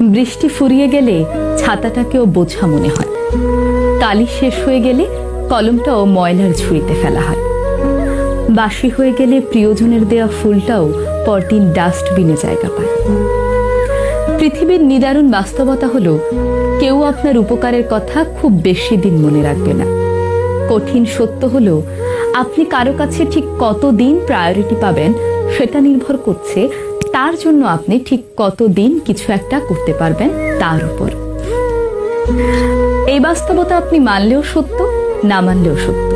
বৃষ্টি ফুরিয়ে গেলে ছাতাটাকেও বোঝা মনে হয়। কালি শেষ হয়ে গেলে কলমটাও ময়লার ঝুড়িতে ফেলা হয়। বাসি হয়ে গেলে প্রিয়জনের দেওয়া ফুলটাও পরদিন ডাস্টবিনে জায়গা পায়। পৃথিবীর নিদারুণ বাস্তবতা হলো, কেউ আপনার উপকারের কথা খুব বেশি দিন মনে রাখবে না। কঠিন সত্য হলো, আপনি কারো কাছে ঠিক কতদিন প্রায়োরিটি পাবেন সেটা নির্ভর করছে তার জন্য আপনি ঠিক কতদিন কিছু একটা করতে পারবেন তার উপর। এই বাস্তবতা আপনি মানলেও সত্য, না মানলেও সত্য।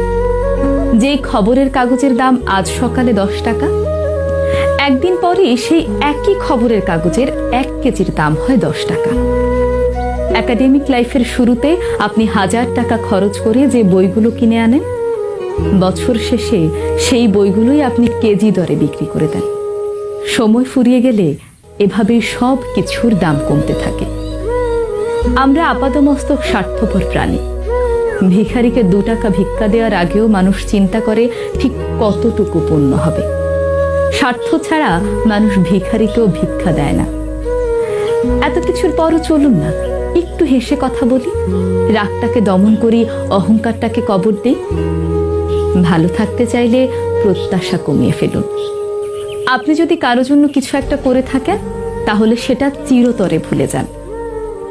যে খবরের কাগজের দাম আজ সকালে 10 টাকা, একদিন পরে সেই একই খবরের কাগজের 1 কেজির দাম হয় 10 টাকা। একাডেমিক লাইফের শুরুতে আপনি 1000 টাকা খরচ করে যে বইগুলো কিনে আনেন, বছর শেষে সেই বইগুলোই আপনি কেজি দরে বিক্রি করে দেন। সময় ফুরিয়ে গেলে এভাবেই সব কিছুর দাম কমতে থাকে। আমরা আপাদমস্তক স্বার্থপর প্রাণী। ভিখারিকে 2 টাকা ভিক্ষা দেওয়ার আগেও মানুষ চিন্তা করে ঠিক কতটুকু পুণ্য হবে। স্বার্থ ছাড়া মানুষ ভিখারিকেও ভিক্ষা দেয় না। এত কিছুর পরও চলুন না, একটু হেসে কথা বলি, রাগটাকে দমন করি, অহংকারটাকে কবর দিই। ভালো থাকতে চাইলে প্রত্যাশা কমিয়ে ফেলুন। আপনি যদি কারো জন্য কিছু একটা করে থাকেন, তাহলে সেটা চিরতরে ভুলে যান,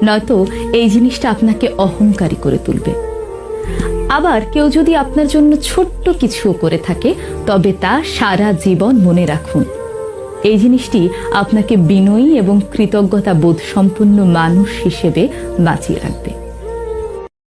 নয়তো এই জিনিসটা আপনাকে অহংকারী করে তুলবে। আবার কেউ যদি আপনার জন্য ছোট্ট কিছু করে থাকে, তবে তা সারা জীবন মনে রাখুন। এই জিনিসটি আপনাকে বিনয়ী এবং কৃতজ্ঞতা বোধ সম্পন্ন মানুষ হিসেবে বাঁচিয়ে রাখবে।